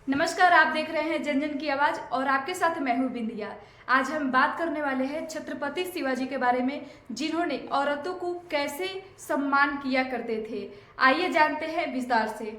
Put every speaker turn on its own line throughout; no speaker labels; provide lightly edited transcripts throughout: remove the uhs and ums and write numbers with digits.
नमस्कार, आप देख रहे हैं जन जन की आवाज और आपके साथ मैं हूं बिंदिया। आज हम बात करने वाले हैं छत्रपति शिवाजी के बारे में, जिन्होंने औरतों को कैसे सम्मान किया करते थे। आइए जानते हैं विस्तार से।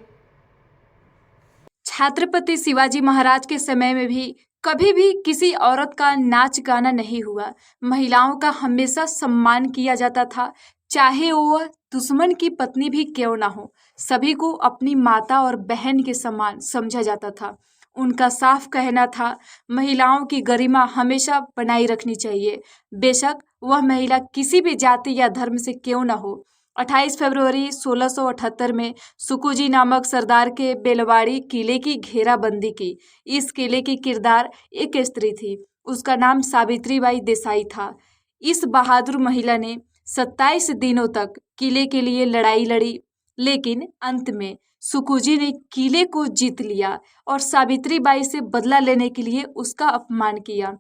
छत्रपति शिवाजी महाराज के समय में भी कभी भी किसी औरत का नाच गाना नहीं हुआ। महिलाओं का हमेशा सम्मान किया जाता था, चाहे वह दुश्मन की पत्नी भी क्यों ना हो। सभी को अपनी माता और बहन के समान समझा जाता था। उनका साफ कहना था, महिलाओं की गरिमा हमेशा बनाई रखनी चाहिए, बेशक वह महिला किसी भी जाति या धर्म से क्यों ना हो। 28 फरवरी 1678 में सुकुजी नामक सरदार के बेलवाड़ी किले की घेराबंदी की। इस किले की किरदार एक स्त्री थी, उसका नाम सावित्रीबाई देसाई था। इस बहादुर महिला ने 27 दिनों तक किले के लिए लड़ाई लड़ी, लेकिन अंत में सुकुजी ने किले को जीत लिया और सावित्रीबाई से बदला लेने के लिए उसका अपमान किया।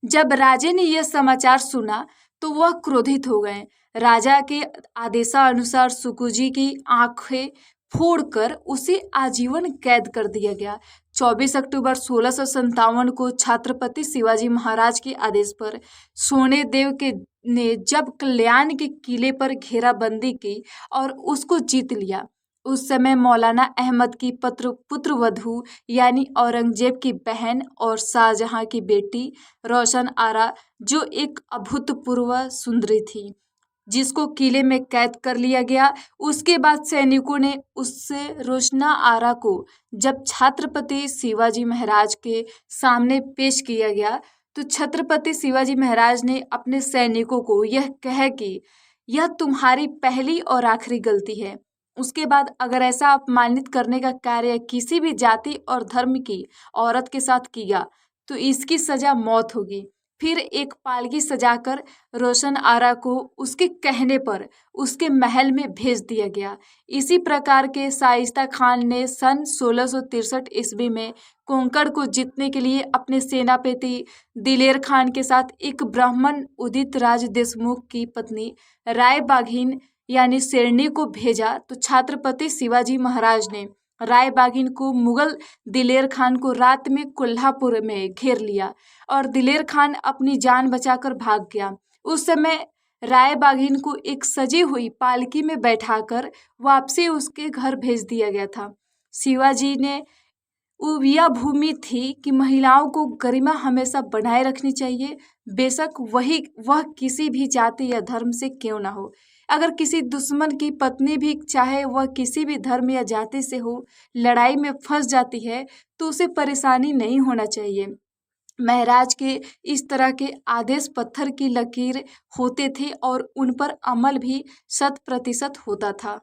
जब राजे ने यह समाचार सुना तो वह क्रोधित हो गए। राजा के आदेशानुसार सुकुजी की आंखें फोड़कर उसे आजीवन कैद कर दिया गया। 24 अक्टूबर 1657 को छत्रपति शिवाजी महाराज के आदेश पर सोने देव के ने जब कल्याण के किले पर घेराबंदी की और उसको जीत लिया, उस समय मौलाना अहमद की पुत्र वधू यानी औरंगजेब की बहन और शाहजहां की बेटी रोशन आरा, जो एक अभूतपूर्व सुंदरी थी, जिसको किले में कैद कर लिया गया। उसके बाद सैनिकों ने उससे रोशना आरा को जब छत्रपति शिवाजी महाराज के सामने पेश किया गया तो छत्रपति शिवाजी महाराज ने अपने सैनिकों को यह कह कि यह तुम्हारी पहली और आखिरी गलती है। उसके बाद अगर ऐसा अपमानित करने का कार्य किसी भी जाति और धर्म की औरत के साथ किया तो इसकी सजा मौत होगी। फिर एक पालकी सजाकर रोशन आरा को उसके कहने पर उसके महल में भेज दिया गया। इसी प्रकार के शाइस्ता खान ने सन 1663 ईस्वी में कोंकण को जीतने के लिए अपने सेनापति दिलेर खान के साथ एक ब्राह्मण उदित राज देशमुख की पत्नी राय बाघिन यानी शेरनी को भेजा, तो छत्रपति शिवाजी महाराज ने राय बाघिन को मुगल दिलेर खान को रात में कोल्हापुर में घेर लिया और दिलेर खान अपनी जान बचाकर भाग गया। उस समय राय बाघिन को एक सजी हुई पालकी में बैठाकर वापसी उसके घर भेज दिया गया था। शिवाजी ने यह भूमि थी कि महिलाओं को गरिमा हमेशा बनाए रखनी चाहिए, बेशक वह किसी भी जाति या धर्म से क्यों ना हो। अगर किसी दुश्मन की पत्नी भी, चाहे वह किसी भी धर्म या जाति से हो, लड़ाई में फंस जाती है तो उसे परेशानी नहीं होना चाहिए। महाराज के इस तरह के आदेश पत्थर की लकीर होते थे और उन पर अमल भी 100% होता था।